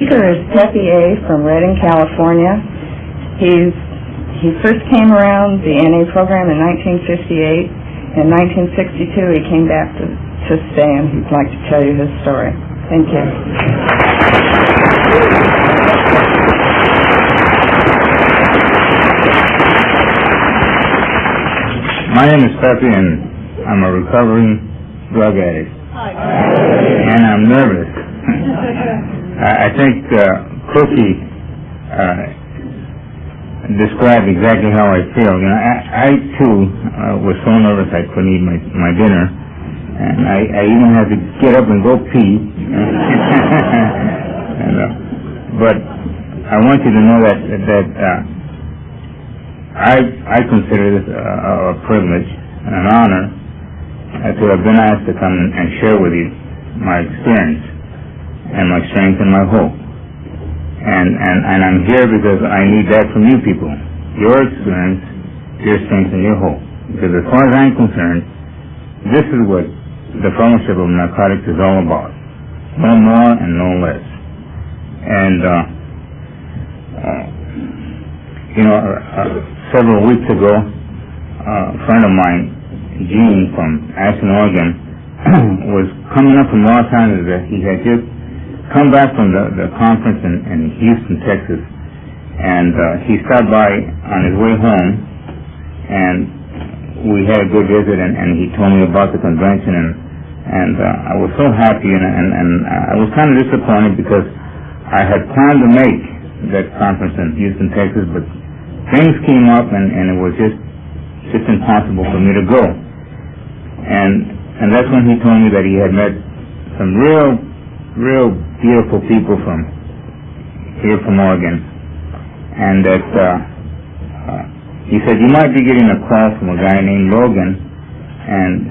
speaker is Pepe from Redding, California. He first came around the NA program in 1958. In 1962, he came back to stay, and he'd like to tell you his story. Thank you. My name is Pepe, and I'm a recovering drug addict. And I'm nervous. I think Cookie described exactly how I feel. You know, I too was so nervous I couldn't eat my dinner, and I even had to get up and go pee. But I want you to know that I consider this a privilege and an honor to have been asked to come and share with you my experience and my strength and my hope. And I'm here because I need that from you people. Your experience, your strength, and your hope. Because as far as I'm concerned, this is what the Fellowship of Narcotics is all about. No more and no less. And, several weeks ago, a friend of mine, Gene from Ashland, Oregon, was coming up from Los Angeles. He had just come back from the conference in Houston, Texas, and he stopped by on his way home, and we had a good visit, and he told me about the convention, and I was so happy, and I was kind of disappointed because I had planned to make that conference in Houston, Texas, but things came up, and it was just impossible for me to go. And that's when he told me that he had met some real beautiful people from here from Oregon, and that he said, you might be getting a call from a guy named Logan, and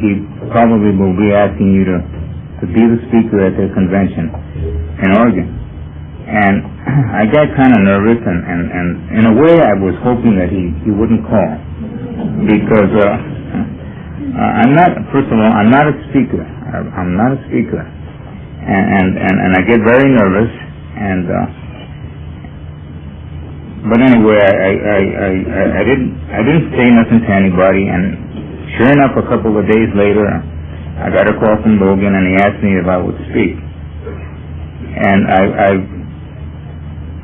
he probably will be asking you to be the speaker at their convention in Oregon. And I got kind of nervous, and in a way I was hoping that he wouldn't call, because I'm not a speaker. I'm not a speaker, and I get very nervous. And but anyway, I didn't say nothing to anybody. And sure enough, a couple of days later, I got a call from Logan, and he asked me if I would speak. And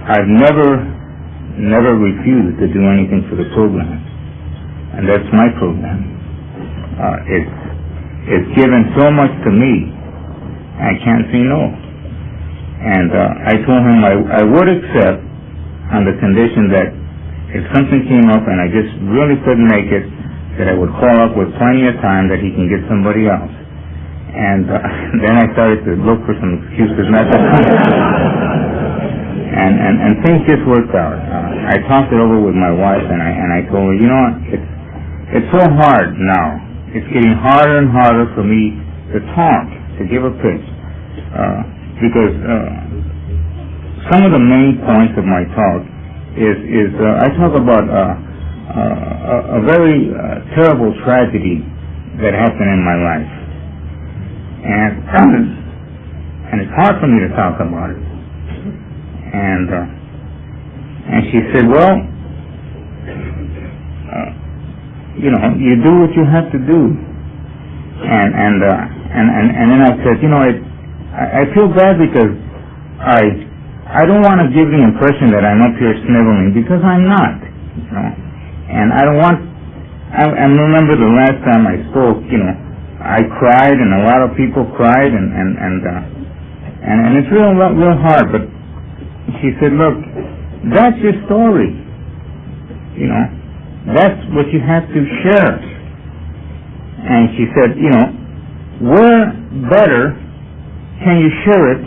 I've never refused to do anything for the program, and that's my program. It's given so much to me, I can't say no. And I told him I would accept on the condition that if something came up and I just really couldn't make it, that I would call up with plenty of time that he can get somebody else. And then I started to look for some excuses not to come. And things just worked out. I talked it over with my wife, and I told her, you know, it's so hard now. It's getting harder and harder for me to talk, to give a pitch, because some of the main points of my talk is I talk about a very terrible tragedy that happened in my life, and it's hard for me to talk about it. And she said, well, you do what you have to do. And then I said, I feel bad because I don't want to give the impression that I'm up here sniveling, because I'm not. And I don't want. I remember the last time I spoke, I cried, and a lot of people cried, and it's real hard. But she said, look, that's your story. That's what you have to share. And she said, where better can you share it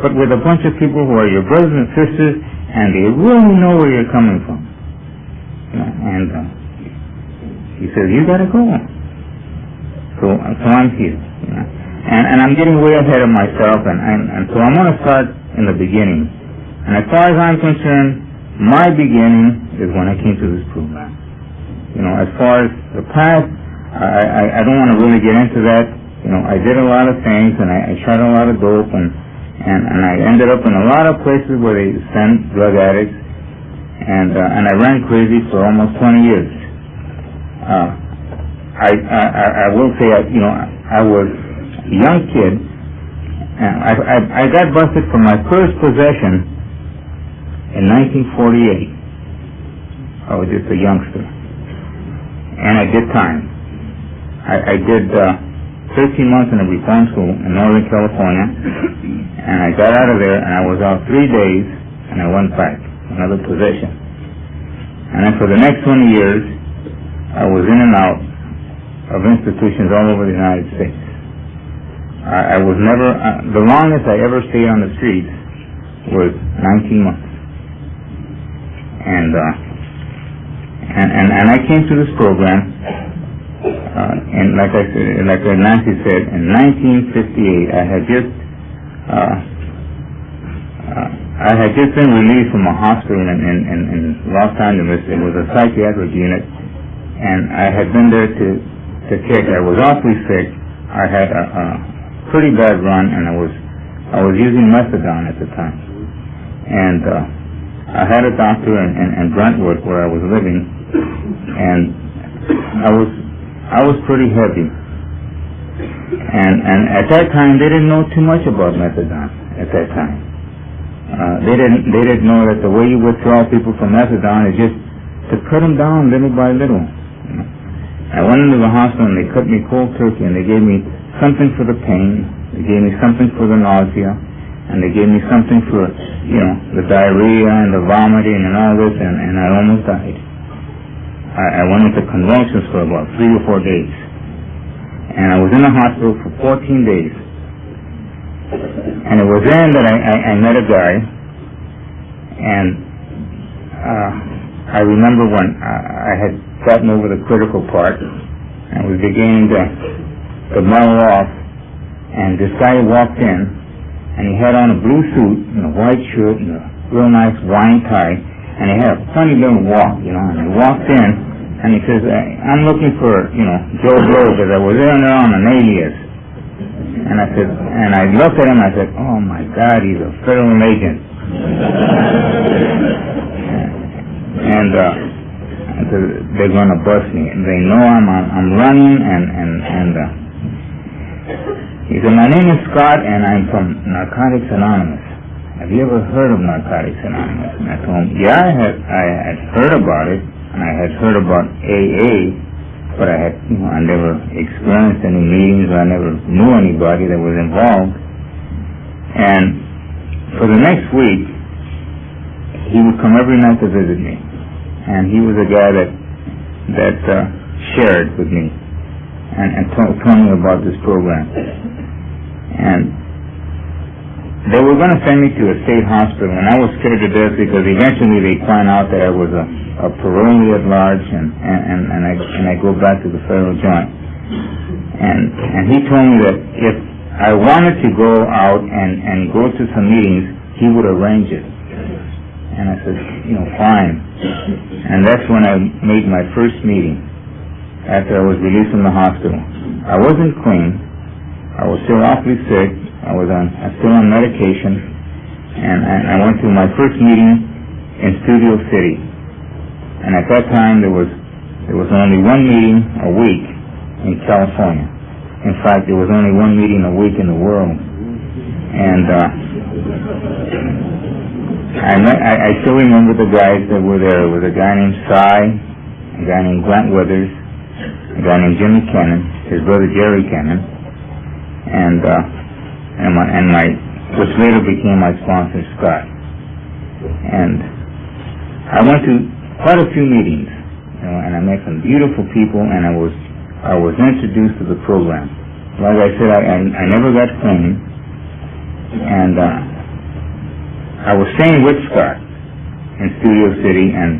but with a bunch of people who are your brothers and sisters, and they really know where you're coming from. And she said, you gotta go. So I'm here. And I'm getting way ahead of myself, and so I'm going to start in the beginning. And as far as I'm concerned, my beginning is when I came to this program. As far as the past, I don't want to really get into that. I did a lot of things, and I shot a lot of dope, and And I ended up in a lot of places where they send drug addicts, and I ran crazy for almost 20 years. I will say, I was a young kid, and I got busted for my first possession in 1948. I was just a youngster, and I did time. I did 13 months in a reform school in Northern California, and I got out of there, and I was out 3 days, and I went back, another possession. And then for the next 20 years, I was in and out of institutions all over the United States. I was never, the longest I ever stayed on the streets was 19 months. And I came to this program, and like Nancy said, in 1958, I had just been released from a hospital in Los Angeles. It was a psychiatric unit, and I had been there to check. I was awfully sick. I had a pretty bad run, and I was using methadone at the time. And I had a doctor in Brentwood where I was living, and I was pretty heavy. And at that time, they didn't know too much about methadone at that time. They didn't know that the way you withdraw people from methadone is just to cut them down little by little. I went into the hospital and they cut me cold turkey, and they gave me something for the pain, they gave me something for the nausea, and they gave me something for, the diarrhea and the vomiting and all this, and I almost died. I went into convulsions for about 3 or 4 days, and I was in the hospital for 14 days. And it was then that I met a guy, and I remember when I had gotten over the critical part, and was beginning to mellow off, and this guy walked in, and he had on a blue suit and a white shirt and a real nice wine tie, and he had a funny little walk, and he walked in, and he says, I'm looking for, Joe Blow, because I was in there on an alias. And I said, and I looked at him, I said, oh my God, he's a federal agent. And I said, they're going to bust me. They know I'm running, and he said, my name is Scott, and I'm from Narcotics Anonymous. Have you ever heard of Narcotics Anonymous? And I told him, yeah, I had heard about it, and I had heard about AA, but I never experienced any meetings, I never knew anybody that was involved. And for the next week, he would come every night to visit me. And he was a guy that shared with me and told me about this program. And they were going to send me to a state hospital, and I was scared to death because eventually they'd find out that I was a parolee at large, and I go back to the federal joint. And he told me that if I wanted to go out and go to some meetings, he would arrange it. And I said, fine. And that's when I made my first meeting after I was released from the hospital. I wasn't clean. I was still awfully sick. I was still on medication, and I went to my first meeting in Studio City. And at that time, there was only one meeting a week in California. In fact, there was only one meeting a week in the world. And I still remember the guys that were there. There was a guy named Cy, a guy named Grant Withers, a guy named Jimmy Cannon, his brother Jerry Cannon, and my which later became my sponsor, Scott. And I went to quite a few meetings, and I met some beautiful people, and I was introduced to the program. Like I said, I never got clean, and I was staying with Scott in Studio City, and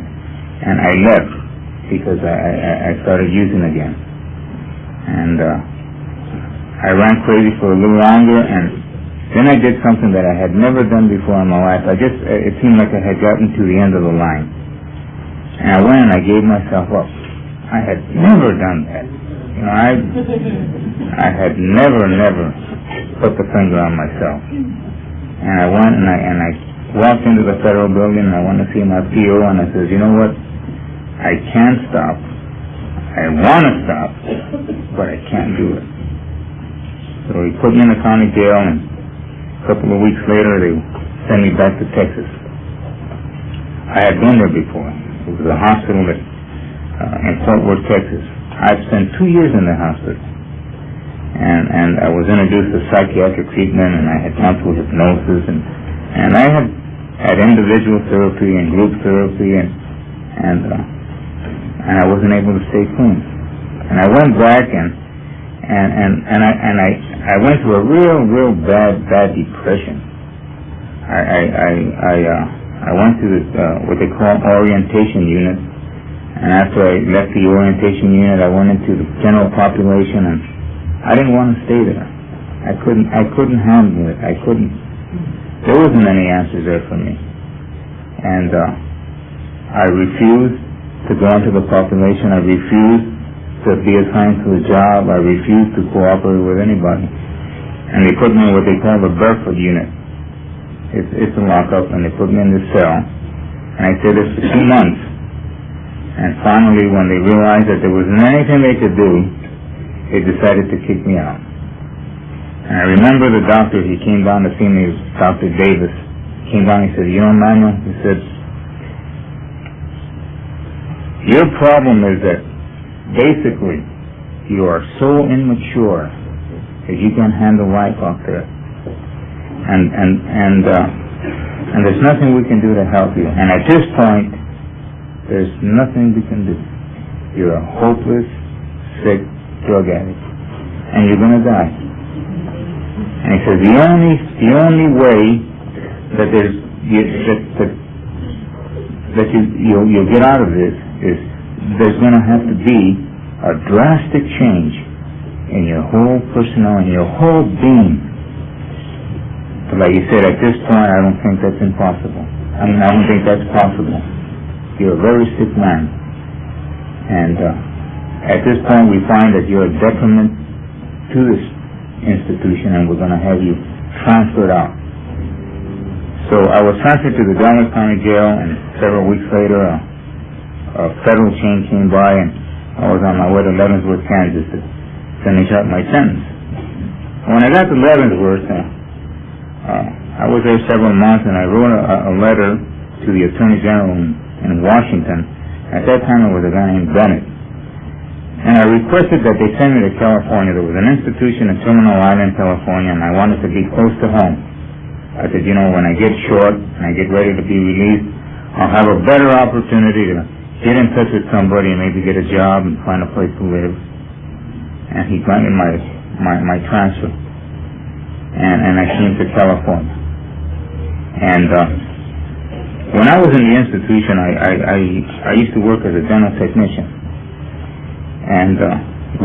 I left because I started using again, and I ran crazy for a little longer, and then I did something that I had never done before in my life. It seemed like I had gotten to the end of the line. And I went and I gave myself up. I had never done that. I had never put the finger on myself. And I went and I walked into the federal building, and I went to see my PO, and I said, you know what? I can't stop. I want to stop, but I can't do it. So he put me in the county jail, and a couple of weeks later, they sent me back to Texas. I had been there before. It was a hospital in Fort Worth, Texas. I'd spent 2 years in the hospital. And I was introduced to psychiatric treatment, and I had gone through hypnosis, and I had individual therapy and group therapy, and I wasn't able to stay clean. And I went back, and I went through a real bad depression. I went to this what they call orientation unit, and after I left the orientation unit, I went into the general population, and I didn't want to stay there. I couldn't handle it. There wasn't any answers there for me. And I refused to go into the population. I refused to be assigned to a job. I refused to cooperate with anybody. And they put me in what they call the Burford unit. It's a lockup, and they put me in this cell. And I stayed there for 2 months. And finally, when they realized that there wasn't anything they could do, they decided to kick me out. And I remember the doctor, he came down to see me, Dr. Davis. He came down and he said, you know, Manuel, he said, your problem is that basically you are so immature that you can't handle life out there. And there's nothing we can do to help you. And at this point, there's nothing we can do. You're a hopeless, sick drug addict, and you're going to die. And he says the only way that you'll get out of this is there's going to have to be a drastic change in your whole personnel, in your whole being. But like you said, at this point, I don't think that's impossible. I don't think that's possible. You're a very sick man, and at this point, we find that you're a detriment to this institution, and we're going to have you transferred out. So I was transferred to the Dallas County Jail, and several weeks later, a federal chain came by, and I was on my way to Leavenworth, Kansas, to finish up my sentence. When I got to Leavenworth, I was there several months, and I wrote a letter to the Attorney General in Washington. At that time, it was a guy named Bennett. And I requested that they send me to California. There was an institution in Terminal Island, California, and I wanted to be close to home. I said, you know, when I get short and I get ready to be released, I'll have a better opportunity to get in touch with somebody and maybe get a job and find a place to live. And he granted my transfer. And I came to California. And when I was in the institution, I used to work as a dental technician. And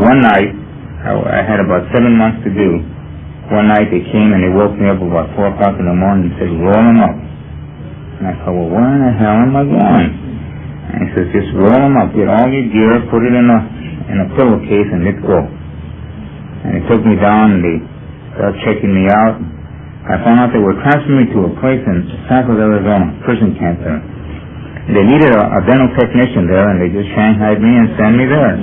one night, I had about 7 months to do. One night they came and they woke me up about 4 o'clock in the morning and said, roll them up. And I thought, well, where in the hell am I going? And he said, just roll them up, get all your gear, put it in a pillowcase, and let's go. And they took me down and they started checking me out. I found out they were transferring me to a place in Sanford, Arizona, prison camp there. They needed a dental technician there, and they just shanghaied me and sent me there.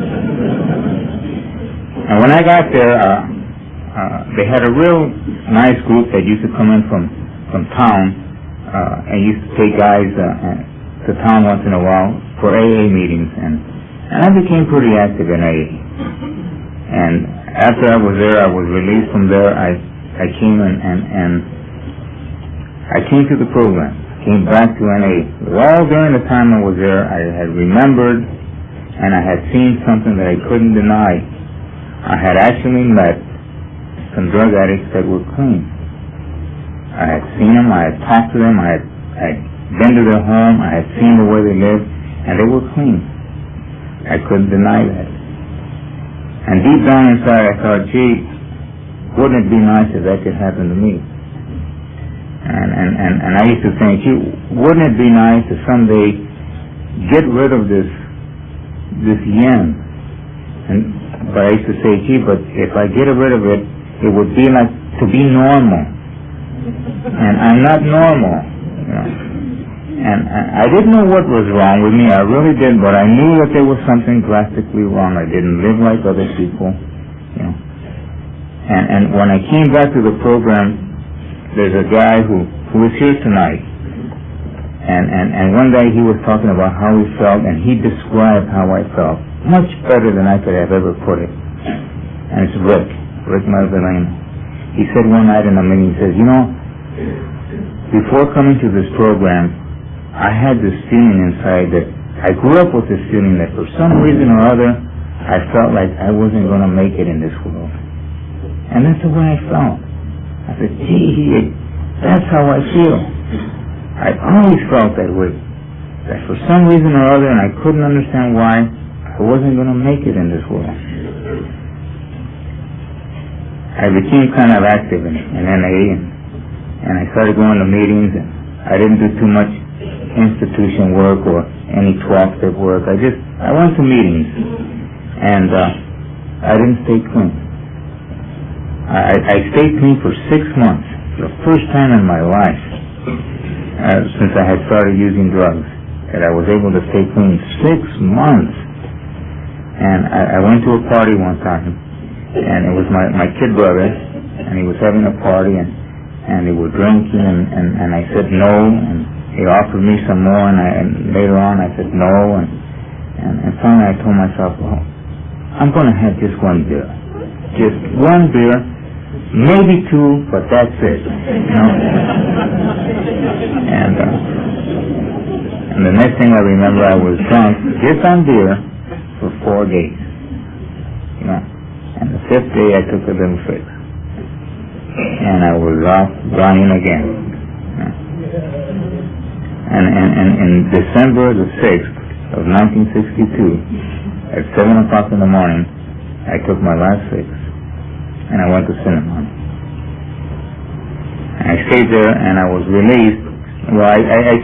And when I got there, they had a real nice group that used to come in from town and used to take guys to town once in a while for AA meetings. And I became pretty active in AA. And after I was there, I was released from there. I came and I came to the program. Came back to NA. All during the time I was there, I had remembered and I had seen something that I couldn't deny. I had actually met some drug addicts that were clean. I had seen them, I had talked to them, I had been to their home, I had seen the way they lived, and they were clean. I couldn't deny that. And deep down inside I thought, gee, wouldn't it be nice if that could happen to me? And I used to think, gee, wouldn't it be nice to someday get rid of this yen? But I used to say, gee, but if I get rid of it, it would be like to be normal. and I'm not normal, you know. And I didn't know what was wrong with me, I really didn't, but I knew that there was something drastically wrong. I didn't live like other people, you know. And when I came back to the program, there's a guy who is here tonight, and one day he was talking about how he felt, and he described how I felt much better than I could have ever put it. And it's Rick Marvelino. He said one night in a meeting, he says, you know, before coming to this program, I had this feeling inside that I grew up with this feeling that for some reason or other, I felt like I wasn't going to make it in this world. And that's the way I felt. I said, gee, that's how I feel. I always felt that way. That for some reason or other, and I couldn't understand why, I wasn't going to make it in this world. I became kind of active in NA, and I started going to meetings, and I didn't do too much institution work or any 12-step work. I went to meetings, and I didn't stay clean. I stayed clean for 6 months, the first time in my life since I had started using drugs, that I was able to stay clean 6 months. And I went to a party one time, and it was my kid brother, and he was having a party, and they were drinking, and I said no, and he offered me some more, and later on I said no, and finally I told myself, well, I'm going to have just one beer. Just one beer, maybe two, but that's it, you know. And the next thing I remember, I was drunk just on beer for 4 days, you know. And the 5th day I took a little fix, and I was off running again, you know. And in December the 6th of 1962, at 7 o'clock in the morning, I took my last fix, and I went to Cinnamon. And I stayed there, and I was released. Well, I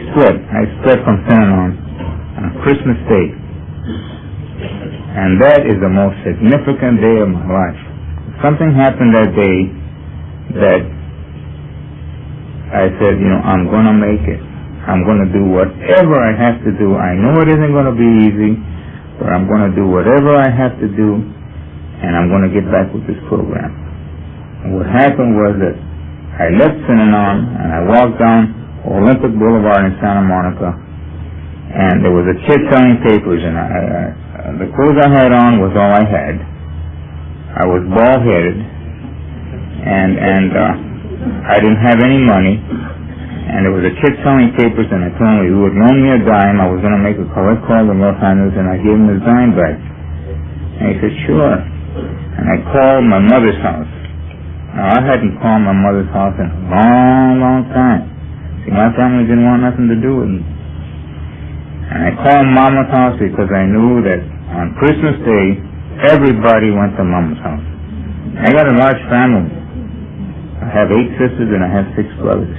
split from Cinnamon on Christmas Day. And that is the most significant day of my life. Something happened that day that I said, you know, I'm going to make it. I'm going to do whatever I have to do. I know it isn't going to be easy, but I'm going to do whatever I have to do, and I'm going to get back with this program. And what happened was that I left Cinnamon, and I walked down Olympic Boulevard in Santa Monica, and there was a kid selling papers, and the clothes I had on was all I had. I was bald-headed, and I didn't have any money. And there was a kid selling papers, and I told him he would loan me a dime. I was going to make a collect call to Los Angeles, and I gave him his dime back. And he said, sure. And I called my mother's house. Now, I hadn't called my mother's house in a long, long time. See, my family didn't want nothing to do with me. And I called Mama's house because I knew that on Christmas Day, everybody went to Mama's house. I got a large family. I have 8 sisters, and I have 6 brothers.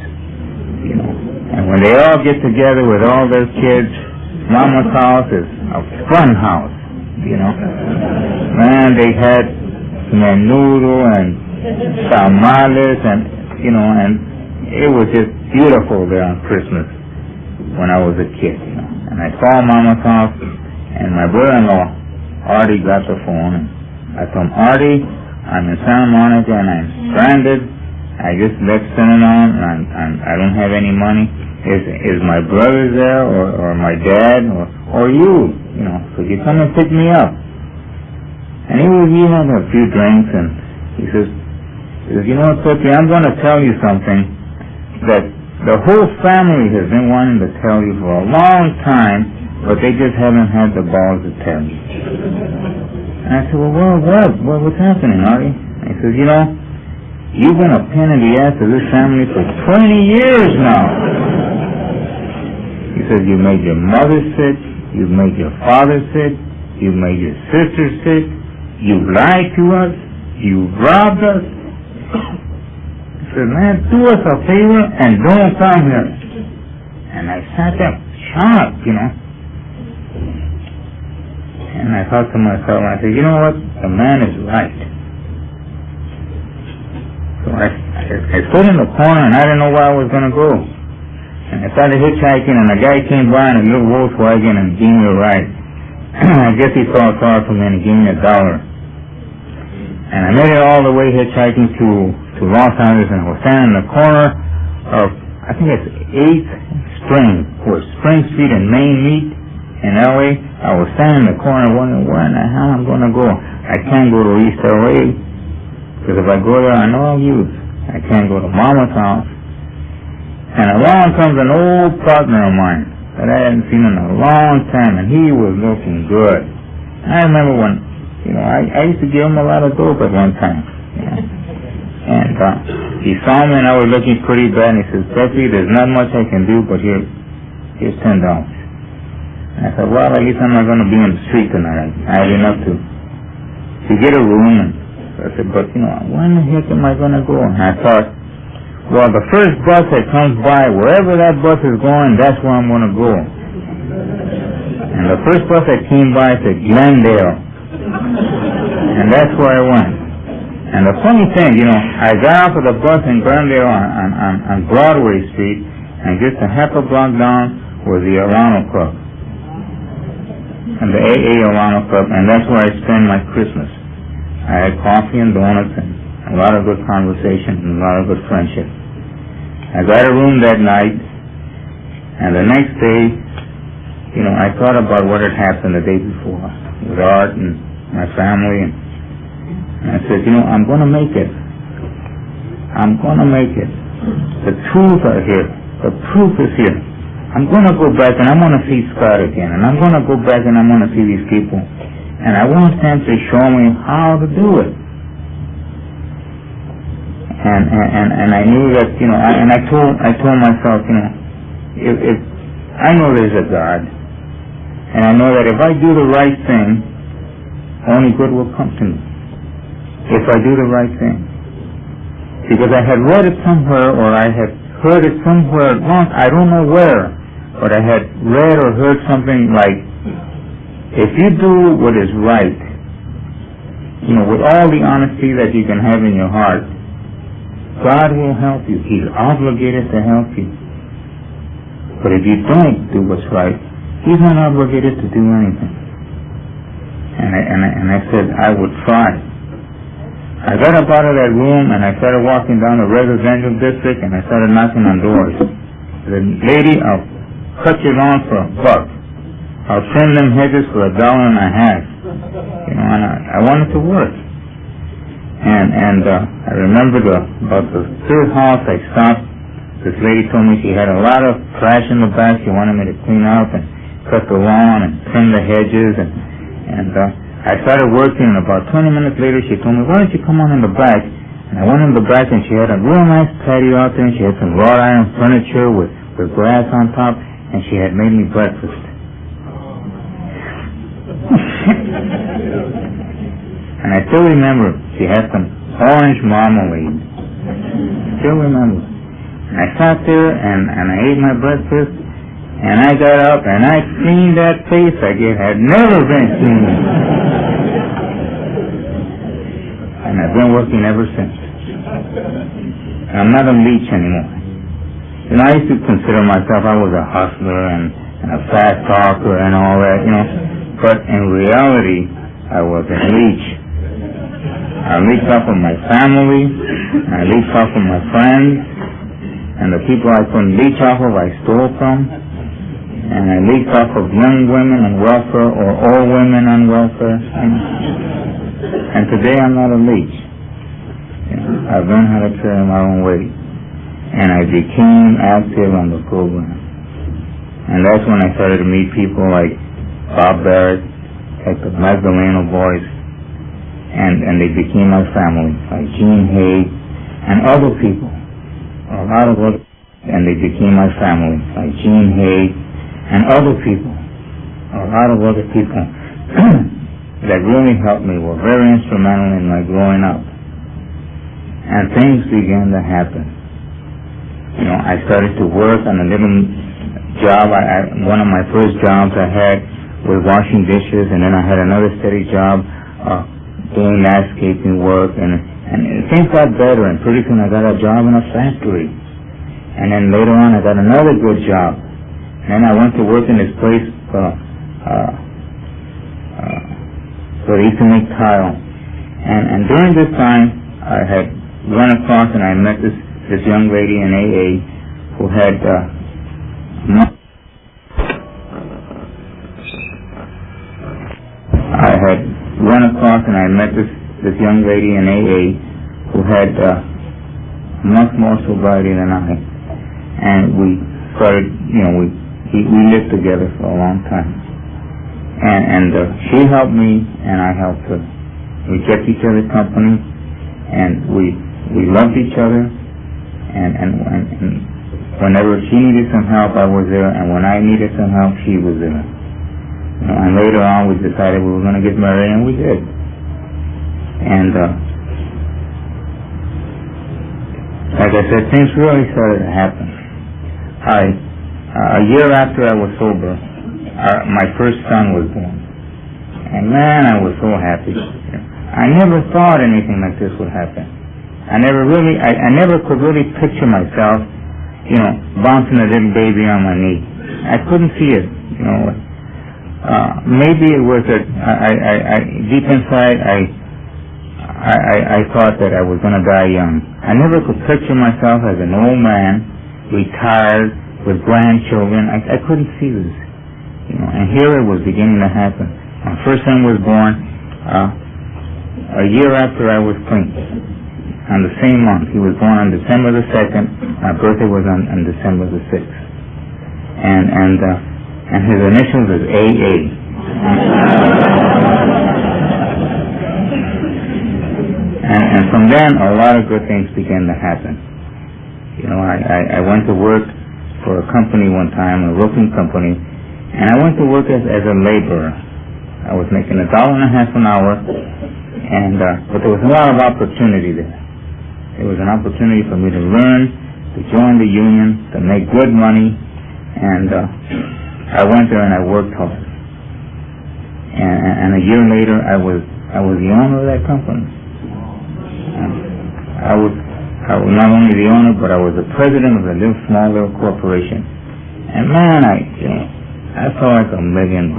You know, and when they all get together with all their kids, Mama's house is a fun house, you know. Man, they had menudo and tamales, and, you know, and it was just beautiful there on Christmas when I was a kid, you know. And I called Mama's house, and my brother-in-law, Artie, got the phone, and I told him, Artie, I'm in Santa Monica, and I'm stranded. I just left Cinnamon, and I don't have any money. Is my brother there, or my dad, or you? You know, could you come and pick me up? And he had a few drinks, and he says, you know what, Pepe, I'm going to tell you something that the whole family has been wanting to tell you for a long time, but they just haven't had the balls to tell you. And I said, well, what's happening, Artie? And he says, you know, you've been a pain in the ass of this family for 20 years now. He says, you made your mother sick, you've made your father sick, you've made your sister sick, you've lied to us, you've robbed us. He said, man, do us a favor and don't come here. And I sat there shocked, you know. And I thought to myself, I said, you know what, the man is right. So I I stood in the corner and I didn't know where I was going to go. And I started hitchhiking, and a guy came by in a little Volkswagen and gave me a ride. I guess he saw a car for me and he gave me $1. And I made it all the way hitchhiking to Los Angeles, and I was standing in the corner of, I think it's 8th Spring, where Spring Street and Main meet in LA. I was standing in the corner wondering where in the hell I'm going to go. I can't go to East LA, because if I go there I know I'll use. I can't go to Mama's house. And along comes an old partner of mine that I hadn't seen in a long time, and he was looking good. I remember when, I used to give him a lot of dope at one time. And he saw me and I was looking pretty bad, and he says, Pepe, there's not much I can do, but here's $10. And I said, well, at least I'm not going to be on the street tonight. I have enough to get a room. And so I said, but when the heck am I going to go? And I thought, well, the first bus that comes by, wherever that bus is going, that's where I'm going to go. And the first bus that came by said Glendale. And that's where I went. And the funny thing, I got off of the bus in Glendale on Broadway Street, and just a half a block down was the Alano Club. And the AA Alano Club, and that's where I spend my Christmas. I had coffee and donuts and a lot of good conversation and a lot of good friendship. I got a room that night, and the next day, I thought about what had happened the day before with Art and my family, and I said, I'm going to make it. I'm going to make it. The tools are here. The proof is here. I'm going to go back and I'm going to see Scott again, and I'm going to go back and I'm going to see these people, and I want them to show me how to do it. And I knew that, and I told myself, if I know there's a God, and I know that if I do the right thing, only good will come to me. If I do the right thing. Because I had read it somewhere, or I had heard it somewhere once, I don't know where, but I had read or heard something like, if you do what is right, with all the honesty that you can have in your heart, God will help you. He's obligated to help you. But if you don't do what's right, He's not obligated to do anything. And I said I would try. I got up out of that room and I started walking down the residential district, and I started knocking on doors. The lady, I'll cut your lawn for $1. I'll trim them hedges for $1.50. And I wanted to work. And I remember about the third house I stopped, this lady told me she had a lot of trash in the back. She wanted me to clean up and cut the lawn and trim the hedges, and I started working, and about 20 minutes later she told me, why don't you come on in the back? And I went in the back, and she had a real nice patio out there, and she had some wrought iron furniture with glass on top, and she had made me breakfast. And I still remember she had some orange marmalade. Still remember. And I sat there and I ate my breakfast, and I got up and I cleaned that face like it had never been cleaned. And I've been working ever since. And I'm not a leech anymore. I used to consider myself, I was a hustler and a fast talker and all that, but in reality, I was a leech. I leached off of my family, I leached off of my friends, and the people I couldn't leech off of, I stole from, and I leached off of young women on welfare or old women on welfare, and today I'm not a leech. I've learned how to carry my own weight, and I became active on the program. And that's when I started to meet people like Bob Barrett, like the Magdalena boys, and they became my family, like Gene Hay and other people, a lot of other, and they became my family, like Gene Hay and other people, a lot of other people that really helped me, were very instrumental in my growing up. And things began to happen. I started to work on a little job. One of my first jobs I had was washing dishes, and then I had another steady job doing landscaping work, and And things got better, and pretty soon I got a job in a factory. And then later on I got another good job. And then I went to work in this place where they used to make tile. And during this time I had run across and I met this young lady in AA who had this young lady in AA who had much more sobriety than I, and we started, we lived together for a long time, and she helped me and I helped her. We kept each other company, and we loved each other, and whenever she needed some help, I was there, and when I needed some help, she was there. And later on, we decided we were going to get married, and we did. And like I said, things really started to happen. A year after I was sober, my first son was born, and man, I was so happy. I never thought anything like this would happen. I never could really picture myself, bouncing a little baby on my knee. I couldn't see it, maybe it was deep inside, I thought that I was going to die young. I never could picture myself as an old man, retired, with grandchildren. I couldn't see this, and here it was beginning to happen. My first son was born a year after I was clean, on the same month. He was born on December the 2nd. My birthday was on December the 6th. And his initials is AA. And from then, a lot of good things began to happen. I went to work for a company one time, a roofing company, and I went to work as a laborer. I was making $1.50 an hour, but there was a lot of opportunity there. There was an opportunity for me to learn, to join the union, to make good money, and I went there and I worked hard. And a year later, I was the owner of that company. I was not only the owner, but I was the president of a small little corporation. And man, I felt like $1 million.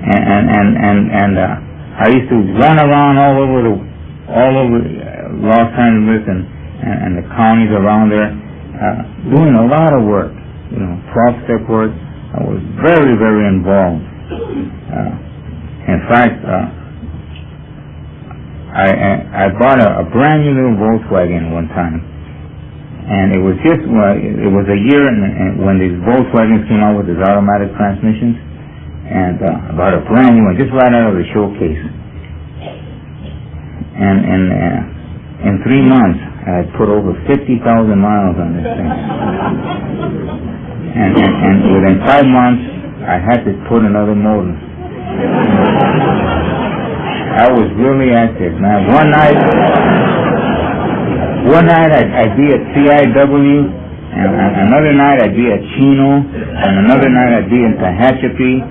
And I used to run around all over Los Angeles and the counties around there, doing a lot of work, 12-step work. I was very, very involved. In fact, I bought a brand new little Volkswagen one time, and it was a year when these Volkswagens came out with these automatic transmissions, and I bought a brand new one just right out of the showcase. And in 3 months, I had put over 50,000 miles on this thing, and within 5 months, I had to put another motor. I was really active, man. One night I'd be at CIW, and another night I'd be at Chino, and another night I'd be in Tehachapi.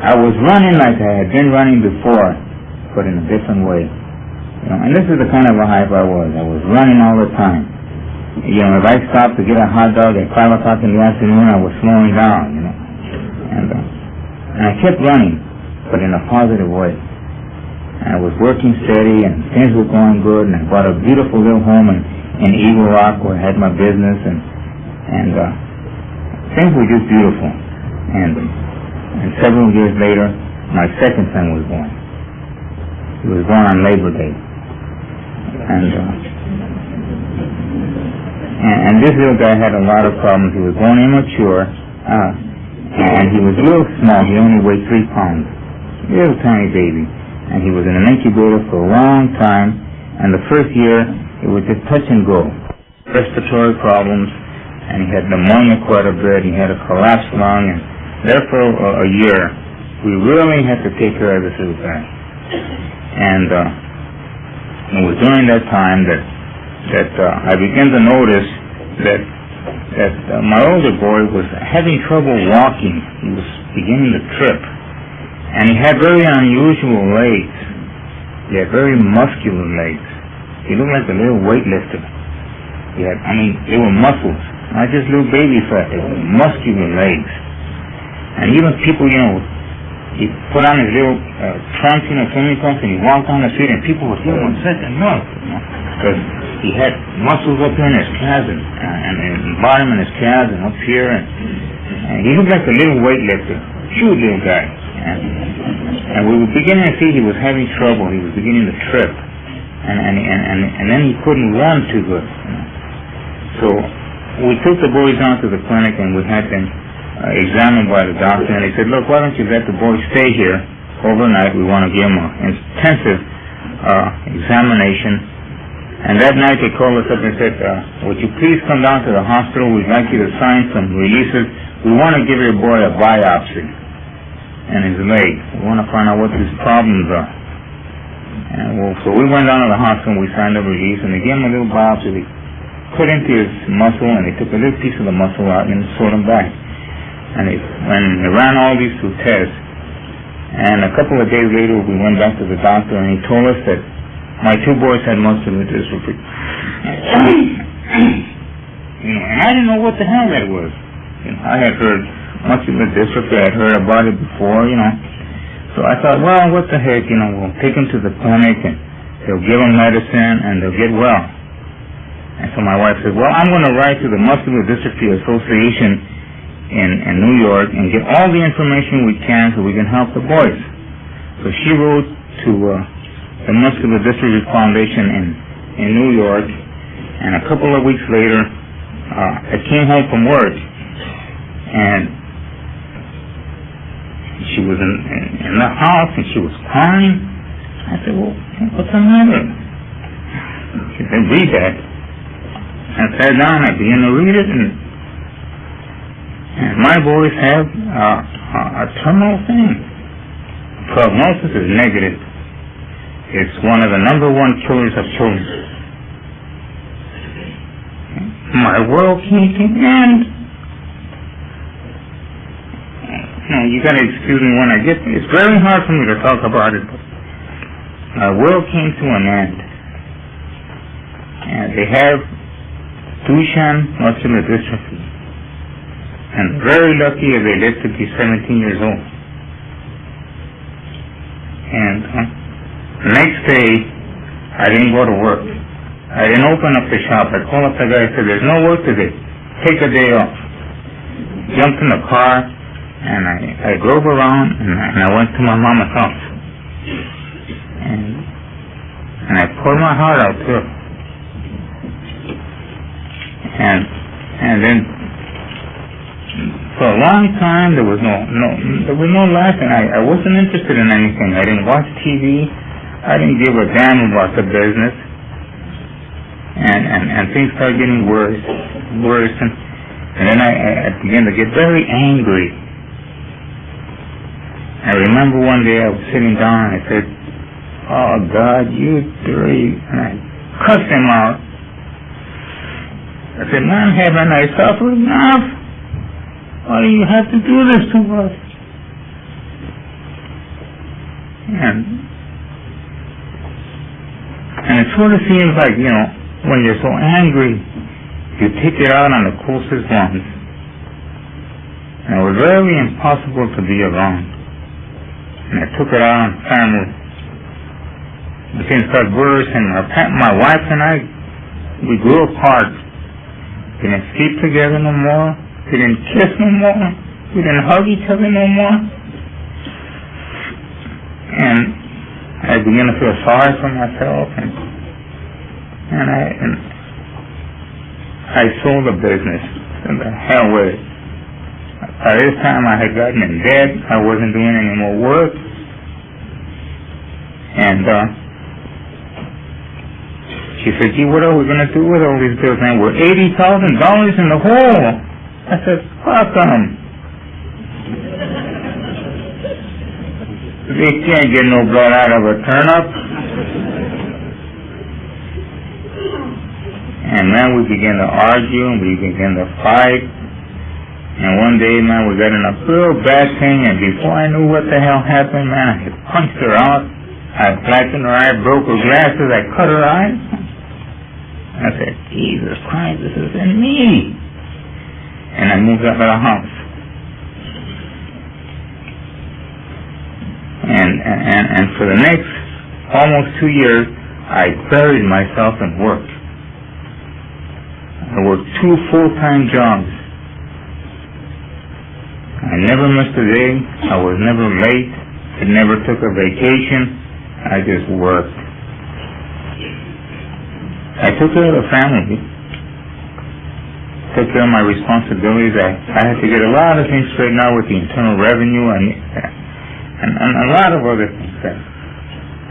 I was running like I had been running before, but in a different way. And this is the kind of a hype I was. I was running all the time. If I stopped to get a hot dog at 5 o'clock in the afternoon, I was slowing down, And I kept running, but in a positive way. And I was working steady, and things were going good, and I bought a beautiful little home in Eagle Rock where I had my business, and things were just beautiful. And several years later, my second son was born. He was born on Labor Day. And this little guy had a lot of problems. He was born immature, and he was real small. He only weighed 3 pounds. Little tiny baby. And he was in an incubator for a long time, and the first year, it was just touch and go. Respiratory problems, and he had pneumonia quite a bit. He had a collapsed lung, and there for a year, we really had to take care of this little guy. And it was during that time that I began to notice that my older boy was having trouble walking. He was beginning to trip. And he had very unusual legs. He had very muscular legs. He looked like a little weightlifter. They were muscles, not just little baby fat. They were muscular legs. And even people, he put on his little trunks, swimming trunks, and he walked on the street, and people would give him a second look, because he had muscles up here in his calves, and in the bottom in his calves, and up here, and he looked like a little weightlifter, huge little guy. And we were beginning to see he was having trouble. He was beginning to trip, and then he couldn't run too good. So we took the boys down to the clinic, and we had them examined by the doctor, and they said, look, why don't you let the boy stay here overnight? We want to give him an intensive examination. And that night they called us up and said, would you please come down to the hospital? We'd like you to sign some releases. We want to give your boy a biopsy in his leg. We want to find out what his problems are. And so we went down to the hospital, and we signed a release, and they gave him a little biopsy. They put into his muscle, and they took a little piece of the muscle out and sewed him back. And they ran all these two tests, and a couple of days later we went back to the doctor, and he told us that my two boys had muscular dystrophy. And I didn't know what the hell that was. I had heard muscular dystrophy, I had heard about it before, So I thought, well, what the heck, we'll take him to the clinic, and they'll give him medicine, and they'll get well. And so my wife said, well, I'm going to write to the Muscular Dystrophy Association in New York and get all the information we can so we can help the boys. So she wrote to the Muscular Dystrophy Foundation in New York, and a couple of weeks later I came home from work, and she was in the house, and she was crying. I said, well, what's the matter? She said, read that. I sat down, I began to read it, and my boys have a terminal thing. Prognosis is negative. It's one of the #1 killers of children. My world came to an end. You gotta excuse me when I get there. It's very hard for me to talk about it, but my world came to an end. And they have Duchenne muscular dystrophy. And very lucky if they live to be 17 years old. And the next day, I didn't go to work. I didn't open up the shop. I called up the guy and said, there's no work today. Take a day off. Jumped in the car, and I drove around, and I went to my mama's house. And I poured my heart out to her. And then for a long time there was no laughing. I wasn't interested in anything. I didn't watch TV. I didn't give a damn about the business. And things started getting worse, and then I began to get very angry. I remember one day I was sitting down and I said, oh God, you three, and I cussed him out. I said, man, haven't I suffered enough? Why do you have to do this to us? And it sort of seems like, when you're so angry, you take it out on the closest ones. And it was very impossible to be around. And I took it out on family. Things got worse, and my wife and I, we grew apart. We didn't sleep together no more. We didn't kiss no more. We didn't hug each other no more. And I began to feel sorry for myself, and I sold the business. And the hell with it. By this time I had gotten in debt. I wasn't doing any more work. And she said, gee, what are we going to do with all these bills, man? We're $80,000 in the hole. I said, fuck them. They can't get no blood out of a turnip. And man, we began to argue, and we began to fight. And one day, man, we got in a real bad thing, and before I knew what the hell happened, man, I had punched her out. I flattened her eye, broke her glasses, I cut her eyes. I said, Jesus Christ, this is in me. And I moved out of the house. And for the next almost 2 years, I buried myself in work. I worked 2 full-time jobs. I never missed a day. I was never late. I never took a vacation. I just worked. I took care of the family. Took care of my responsibilities. I had to get a lot of things straightened out with the Internal Revenue and a lot of other things.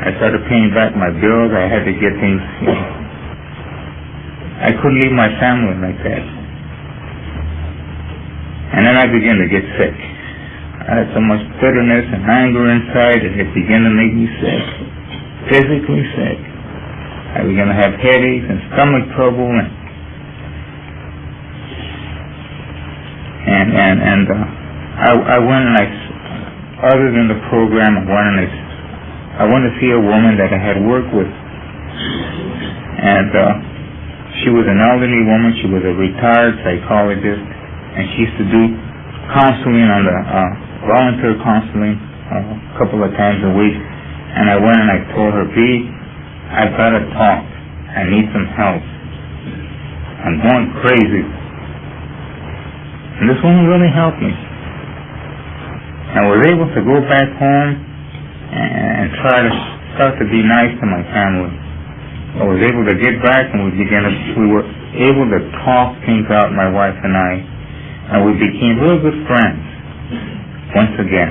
I started paying back my bills. I had to get things, I couldn't leave my family like that. And then I began to get sick. I had so much bitterness and anger inside that it began to make me sick, physically sick. I began to have headaches and stomach trouble, and I went and other than the program, I went to see a woman that I had worked with, and she was an elderly woman. She was a retired psychologist, and she used to do counseling on the volunteer counseling a couple of times a week. And I went and I told her, B, I've got to talk. I need some help. I'm going crazy. And this woman really helped me. I was able to go back home and try to start to be nice to my family. I was able to get back, and we were able to talk things out, my wife and I, and we became real good friends once again.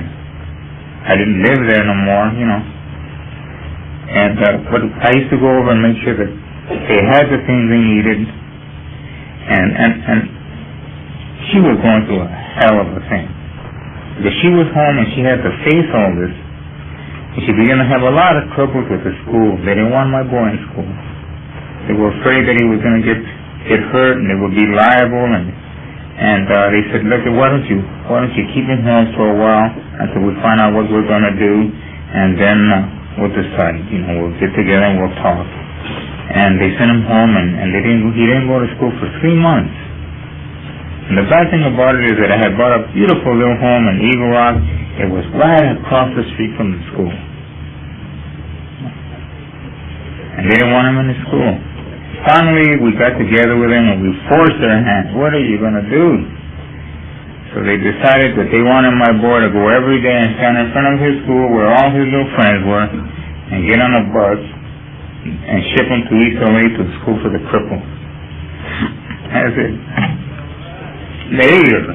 I didn't live there no more, and but I used to go over and make sure that they had the things they needed, and she was going through a hell of a thing. Because she was home and she had to face all this, and she began to have a lot of troubles with the school. They didn't want my boy in school. They were afraid that he was going to get hurt and they would be liable, and they said, look, why don't you keep him home for a while until we find out what we're going to do, and then we'll decide. We'll get together and we'll talk. And they sent him home, and he didn't go to school for 3 months. And the bad thing about it is that I had bought a beautiful little home in Eagle Rock. It was right across the street from the school. And they didn't want him in the school. Finally, we got together with him and we forced their hand. What are you going to do? So they decided that they wanted my boy to go every day and stand in front of his school where all his little friends were and get on a bus and ship him to East LA to the school for the crippled. That's it. They hated it.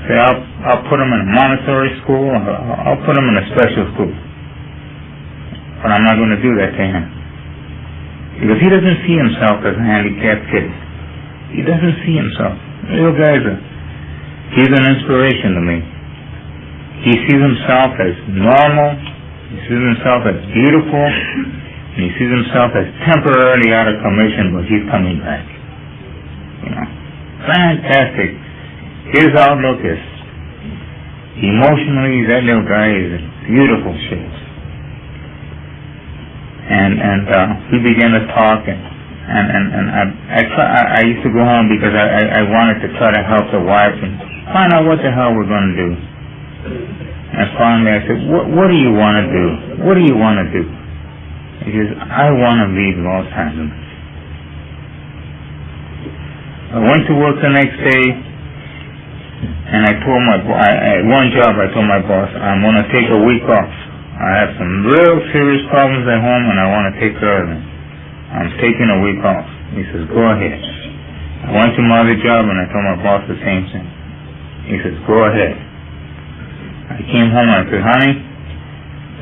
Say, I'll put him in a Montessori school. I'll put him in a special school. But I'm not going to do that to him. Because he doesn't see himself as a handicapped kid. He doesn't see himself. Little guys, he's an inspiration to me. He sees himself as normal. He sees himself as beautiful. And he sees himself as temporarily out of commission, but he's coming back. Fantastic. His outlook is, emotionally, that little guy is in beautiful shape. And we began to talk, and I used to go home because I wanted to try to help the wife and find out what the hell we're going to do. And finally I said, what do you want to do? What do you want to do? He says, I want to leave Los Angeles. I went to work the next day, and I told my boss, one job I told my boss, I'm going to take a week off. I have some real serious problems at home, and I want to take care of them. I'm taking a week off. He says, go ahead. I went to my other job, and I told my boss the same thing. He says, go ahead. I came home, and I said, honey,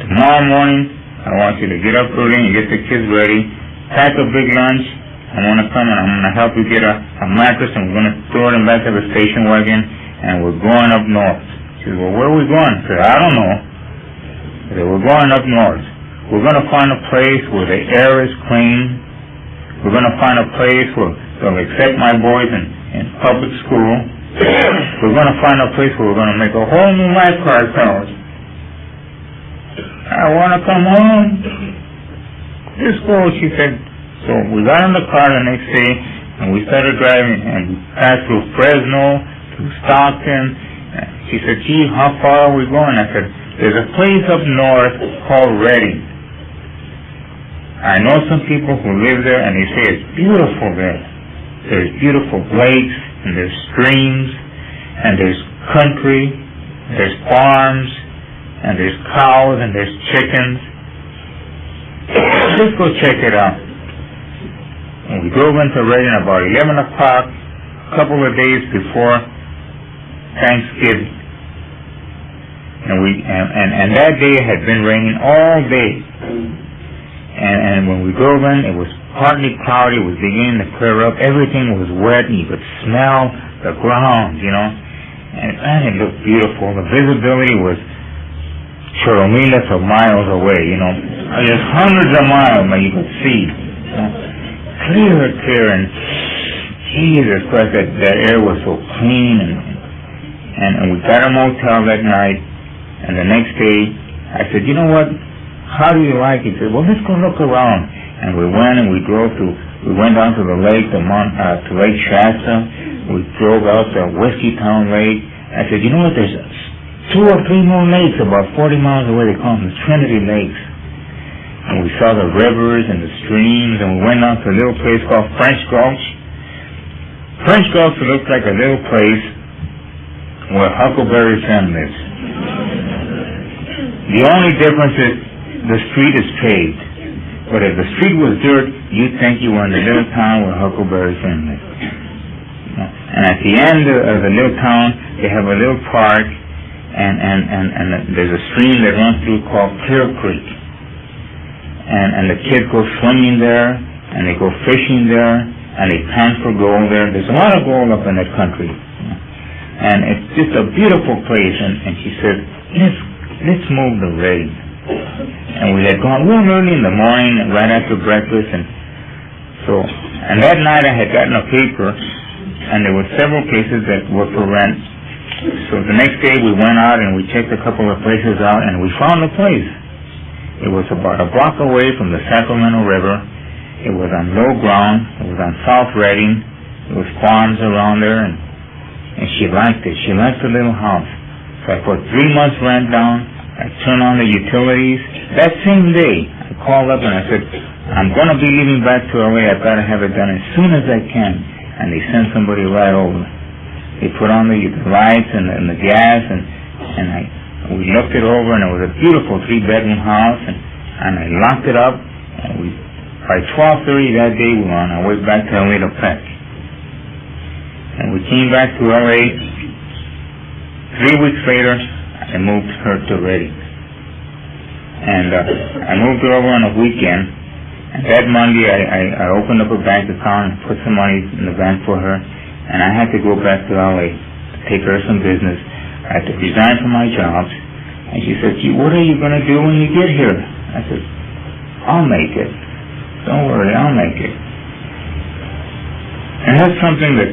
tomorrow morning, I want you to get up early and get the kids ready, pack a big lunch. I want to come and I'm going to help you get a mattress, and we're going to throw it in back of the station wagon, and we're going up north. She said, well, where are we going? I said, I don't know. I said, we're going up north. We're going to find a place where the air is clean. We're going to find a place where they'll accept my boys in public school. We're going to find a place where we're going to make a whole new life for ourselves. I want to come home. Just go, she said. So we got in the car the next day, and we started driving, and we passed through Fresno, through Stockton. She said, gee, how far are we going? I said, there's a place up north called Redding. I know some people who live there, and they say it's beautiful there. There's beautiful lakes, and there's streams, and there's country, there's farms, and there's cows, and there's chickens. Let's go check it out. And we drove into Redding about 11 o'clock, a couple of days before Thanksgiving. And that day had been raining all day. And when we drove in, it was partly cloudy, it was beginning to clear up, everything was wet, and you could smell the ground, you know. And it looked beautiful. The visibility was miles of miles away, you know. Just hundreds of miles that you could see. You know? Clear, and Jesus Christ, that air was so clean, and we got a motel that night, and the next day, I said, you know what, how do you like it? He said, well, let's go look around. And we went and we went down to the lake, to Lake Shasta. We drove out to Whiskey Town Lake. I said, you know what, there's 2 or 3 more lakes about 40 miles away. They call them the Trinity Lakes. And we saw the rivers and the streams, and we went down to a little place called French Gulch. French Gulch looks like a little place where Huckleberry Finn lives. The only difference is the street is paved. But if the street was dirt, you'd think you were in the little town where Huckleberry Finn lives. And at the end of the little town, they have a little park, and there's a stream that runs through called Clear Creek. And the kids go swimming there, and they go fishing there, and they pan for gold there. There's a lot of gold up in that country. And it's just a beautiful place. And she said, let's move to Redding. And we had gone real early in the morning, right after breakfast, and that night I had gotten a paper, and there were several places that were for rent. So the next day we went out and we checked a couple of places out, and we found a place. It was about a block away from the Sacramento River. It was on low ground. It was on South Redding. There was farms around there, and she liked it. She liked the little house. So I put 3 months rent down. I turned on the utilities. That same day, I called up and I said, I'm going to be leaving back to LA. I've got to have it done as soon as I can. And they sent somebody right over. They put on the lights and the gas, and we looked it over, and it was a beautiful 3-bedroom house, and I locked it up, and by 12:30 that day, we were on our way back to LA to pack. And we came back to LA. 3 weeks later, I moved her to Redding. And I moved her over on a weekend, and that Monday I opened up a bank account and put some money in the bank for her, and I had to go back to LA to take care of some business. I had to resign from my jobs. And she said, gee, what are you going to do when you get here? I said, I'll make it. Don't worry, I'll make it. And that's something that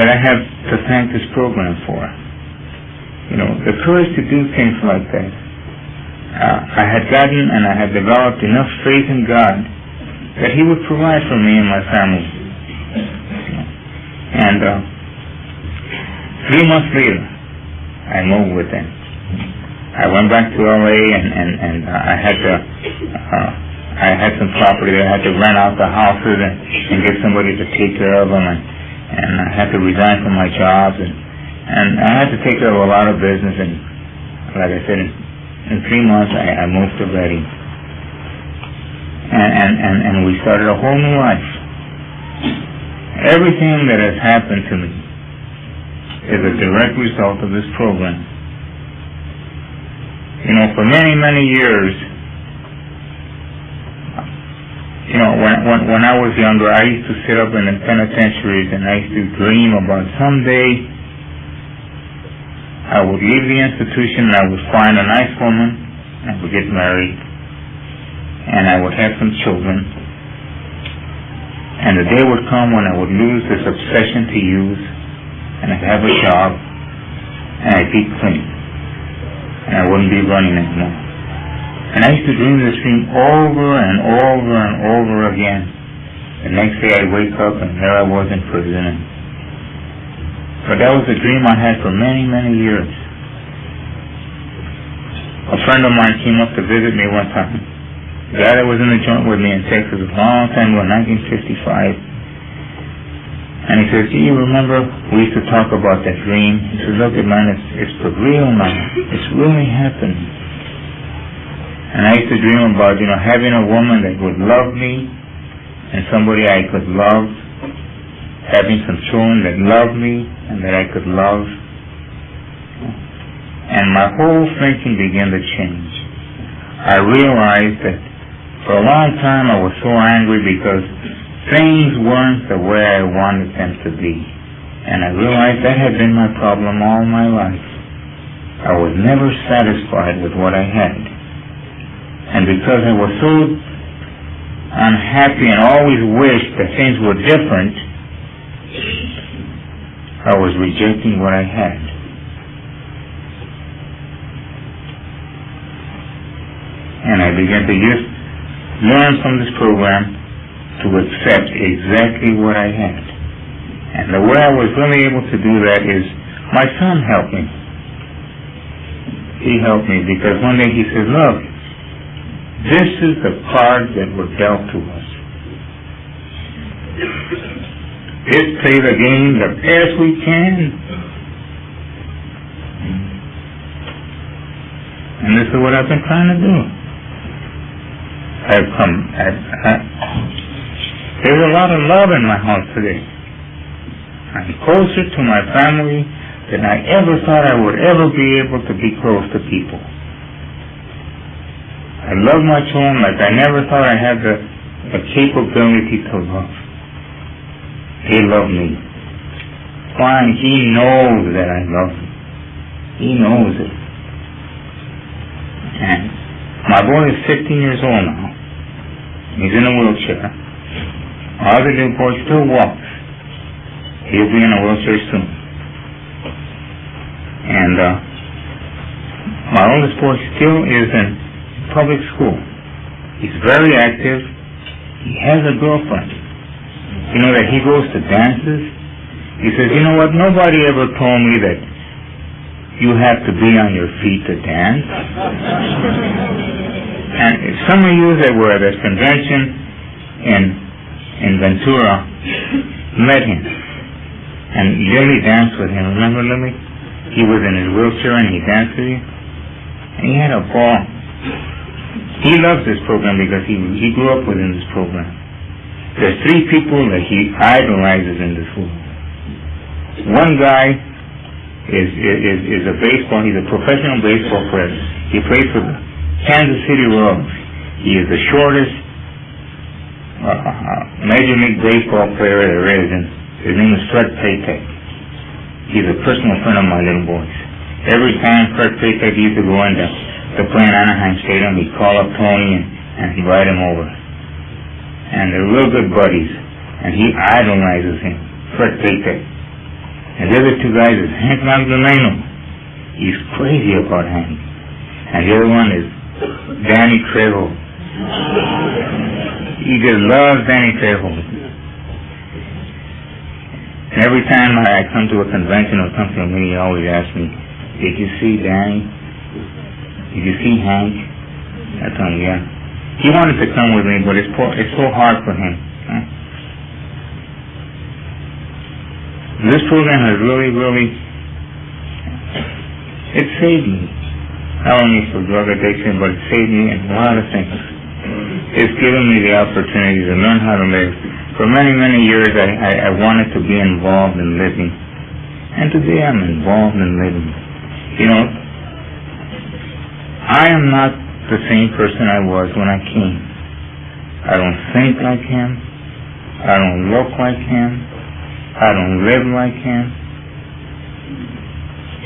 I have to thank this program for. You know, the courage to do things like that. I had gotten and I had developed enough faith in God that He would provide for me and my family. And 3 months later, I moved with them. I went back to LA and I had some property there. I had to rent out the houses and get somebody to take care of them, and I had to resign from my jobs, and I had to take care of a lot of business, and like I said, in 3 months I moved to Redding. And we started a whole new life. Everything that has happened to me is a direct result of this program. You know, for many, many years, you know, when I was younger, I used to sit up in the penitentiaries and I used to dream about someday I would leave the institution and I would find a nice woman and I would get married and I would have some children, and the day would come when I would lose this obsession to use, and I'd have a job and I'd be clean. and I wouldn't be running anymore. And I used to dream this dream over and over and over again. The next day I'd wake up and there I was in prison. But that was a dream I had for many, many years. A friend of mine came up to visit me one time. The guy that was in the joint with me in Texas a long time ago, 1955. And he says, do you remember we used to talk about that dream? He says, look, man, it's for real now. It's really happening. And I used to dream about, having a woman that would love me and somebody I could love, having some children that love me and that I could love. And my whole thinking began to change. I realized that for a long time I was so angry because things weren't the way I wanted them to be. And I realized that had been my problem all my life. I was never satisfied with what I had. And because I was so unhappy and always wished that things were different, I was rejecting what I had. And I began to just learn from this program to accept exactly what I had. And the way I was really able to do that is my son helped me. He helped me because one day he said, look, this is the cards that were dealt to us. Let's play the game the best we can. And this is what I've been trying to do. There's a lot of love in my heart today. I'm closer to my family than I ever thought I would ever be able to be close to people. I love my children like I never thought I had the capability to love. They love me. Fine, he knows that I love him. He knows it. And my boy is 15 years old now. He's in a wheelchair. My other little boy still walks. He'll be in a wheelchair soon. And my oldest boy still is in public school. He's very active. He has a girlfriend. You know that he goes to dances. He says, you know what, nobody ever told me that you have to be on your feet to dance. And some of you that were at this convention in Ventura met him. And Lily danced with him. Remember Lily? He was in his wheelchair and he danced with you. And he had a ball. He loves this program because he grew up within this program. There's 3 people that he idolizes in this world. One guy is a baseball. He's a professional baseball player. He plays for the Kansas City Royals. He is the shortest Major League Baseball player there is, and his name is Pepe. He's a personal friend of my little boy's. Every time Pepe used to go in to play in Anaheim Stadium, he'd call up Tony and he'd ride him over. And they're real good buddies, and he idolizes him, Pepe. And the other 2 guys is Hank Magdaleno. He's crazy about Hank. And the other one is Danny Trejo. He just loves Danny Trejo. And every time I come to a convention or come to a meeting, he always asks me, did you see Danny? Did you see Hank? I told him, yeah. He wanted to come with me, but it's so hard for him. This program has really, it saved me. Not only for drug addiction, but it saved me in a lot of things. It's given me the opportunity to learn how to live. For many, many years, I wanted to be involved in living. And today I'm involved in living. You know, I am not the same person I was when I came. I don't think like him. I don't look like him. I don't live like him.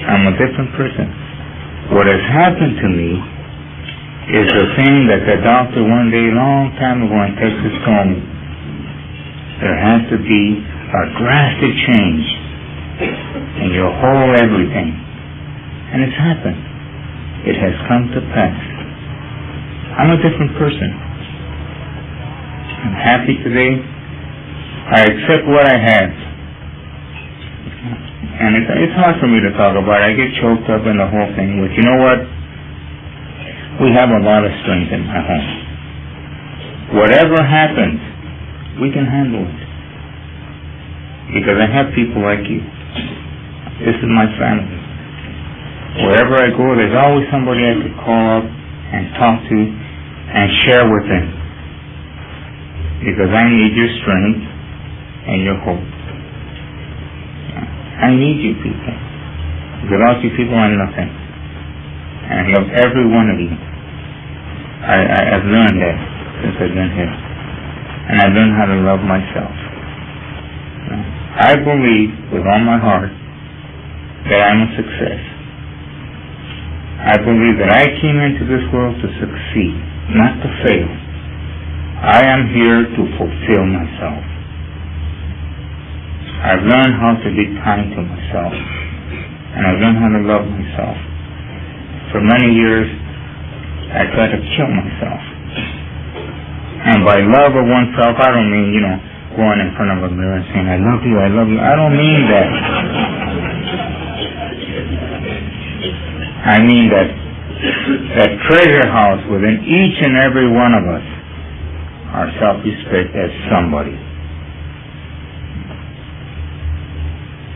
I'm a different person. What has happened to me is the thing that the doctor one day, long time ago in Texas, told me. There has to be a drastic change in your whole everything. And it's happened. it has come to pass. I'm a different person. I'm happy today. I accept what I have. And it's hard for me to talk about it. I get choked up in the whole thing, but you know what? We have a lot of strength in my home. Whatever happens, we can handle it. Because I have people like you. This is my family. Wherever I go, there's always somebody I could call up and talk to and share with them. Because I need your strength and your hope. I need you people. Without you people, I'm nothing. And I love every one of you. I've learned that since I've been here. And I've learned how to love myself. I believe with all my heart that I'm a success. I believe that I came into this world to succeed, not to fail. I am here to fulfill myself. I've learned how to be kind to myself, and I've learned how to love myself. For many years, I tried to kill myself. And by love of oneself, I don't mean, going in front of a mirror and saying, I love you, I love you. I don't mean that. I mean that treasure house within each and every one of us, our self-respect as somebody.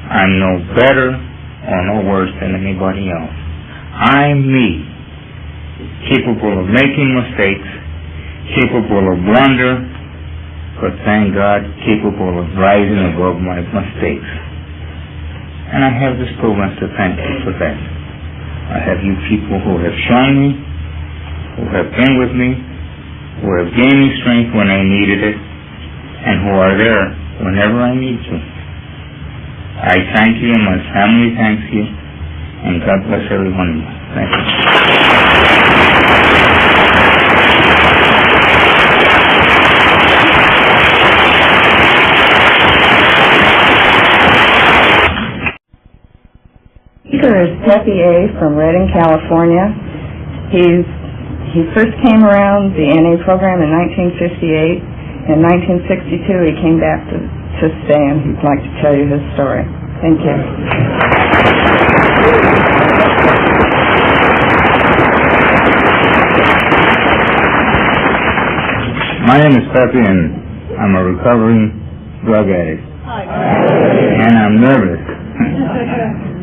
I'm no better or no worse than anybody else. I'm me, capable of making mistakes, capable of blunder, but thank God, capable of rising above my mistakes. And I have this program to thank you for that. I have you people who have shown me, who have been with me, who have given me strength when I needed it, and who are there whenever I need to. I thank you, and my family thanks you, and God bless every one of you. Thank you. Speaker is Pepe from Redding, California. He first came around the NA program in 1958. In 1962, he came back to stay, and he'd like to tell you his story. Thank you. My name is Pepe, and I'm a recovering drug addict. And I'm nervous.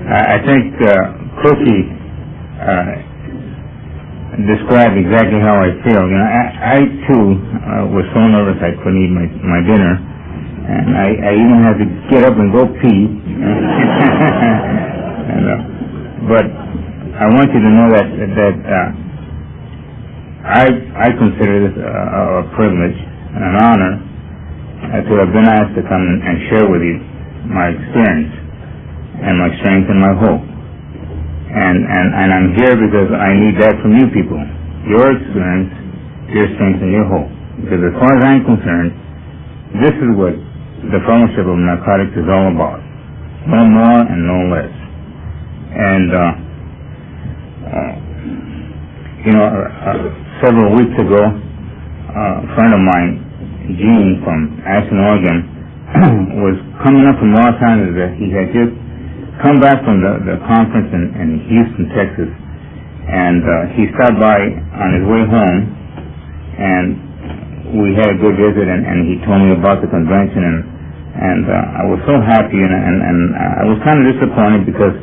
I think Cookie described exactly how I feel. I too was so nervous I couldn't eat my dinner, and I even had to get up and go pee. But I want you to know that I consider this a privilege and an honor to have been asked to come and share with you my experience and my strength and my hope. And I'm here because I need that from you people. Your experience, your strength, and your hope. Because as far as I'm concerned, this is what the fellowship of narcotics is all about. No more and no less. And, several weeks ago, a friend of mine, Gene from Ashland, Oregon, was coming up from Los Angeles. He had just come back from the conference in Houston, Texas, and he stopped by on his way home, and we had a good visit, and he told me about the convention, and I was so happy, and I was kind of disappointed because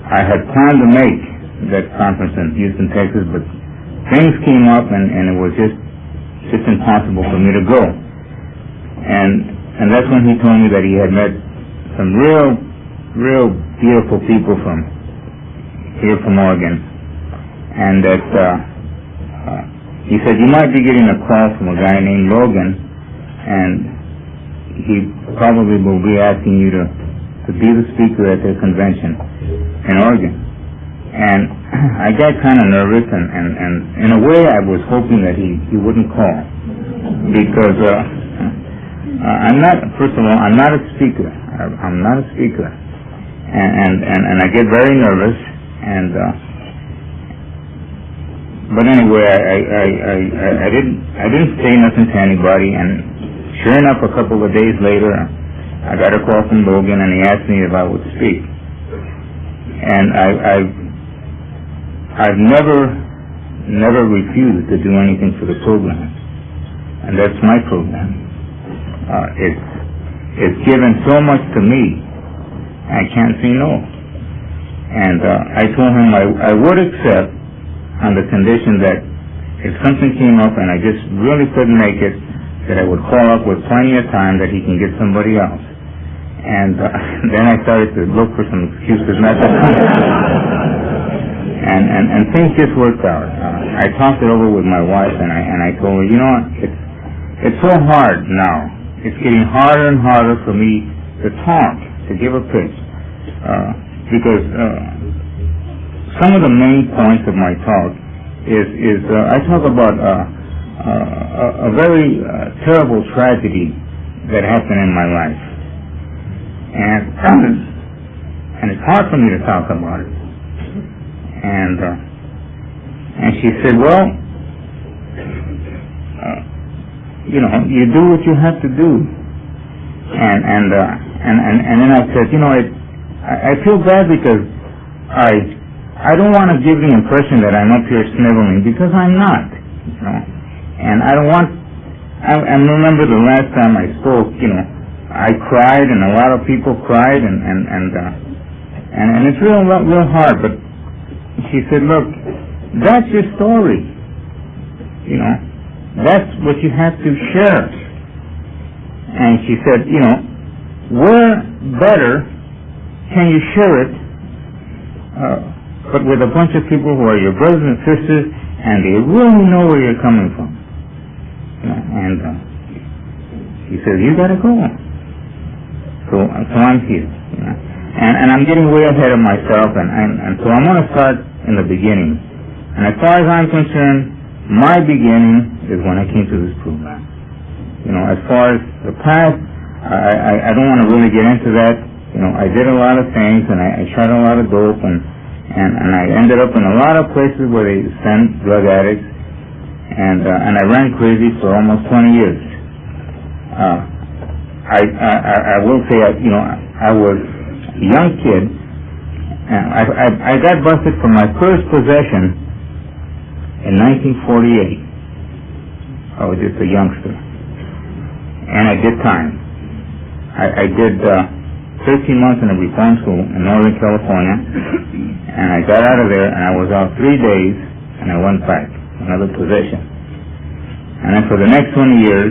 I had planned to make that conference in Houston, Texas, but things came up, and it was just impossible for me to go. And that's when he told me that he had met some real beautiful people from here from Oregon, and that he said, you might be getting a call from a guy named Logan, and he probably will be asking you to be the speaker at their convention in Oregon. And I got kind of nervous, and in a way I was hoping that he wouldn't call, because I'm not a speaker. I'm not a speaker. And I get very nervous, and But anyway, I didn't say nothing to anybody, and sure enough, a couple of days later, I got a call from Logan, and he asked me if I would speak. And I've never refused to do anything for the program, and that's my program. It's given so much to me, I can't say no. And I told him I would accept on the condition that if something came up and I just really couldn't make it, that I would call up with plenty of time that he can get somebody else. And then I started to look for some excuses not to come. And things just worked out. I talked it over with my wife, and I told her, you know what, it's so hard now. It's getting harder and harder for me to talk, to give a pitch, because some of the main points of my talk is I talk about a very terrible tragedy that happened in my life, and it's hard for me to talk about it. And she said, well, you know, you do what you have to do. And then I said, you know, I feel bad because I don't want to give the impression that I'm up here sniveling, because I'm not, you know. And I don't want. I remember the last time I spoke, you know, I cried, and a lot of people cried, and it's real hard. But she said, look, that's your story, you know. That's what you have to share. And she said, you know, where better can you share it, but with a bunch of people who are your brothers and sisters, and they really know where you're coming from. You know, and he said, you gotta go. So I'm here. You know? And I'm getting way ahead of myself, and so I'm gonna start in the beginning. And as far as I'm concerned, my beginning is when I came to this program. You know, as far as the past, I don't want to really get into that. You know, I did a lot of things, and I shot a lot of dope, and I ended up in a lot of places where they send drug addicts, and I ran crazy for almost 20 years. I will say, you know, I was a young kid, and I got busted for my first possession in 1948. I was just a youngster, and I did time. I did 13 months in a reform school in Northern California, and I got out of there, and I was out 3 days, and I went back, another possession. And then for the next 20 years,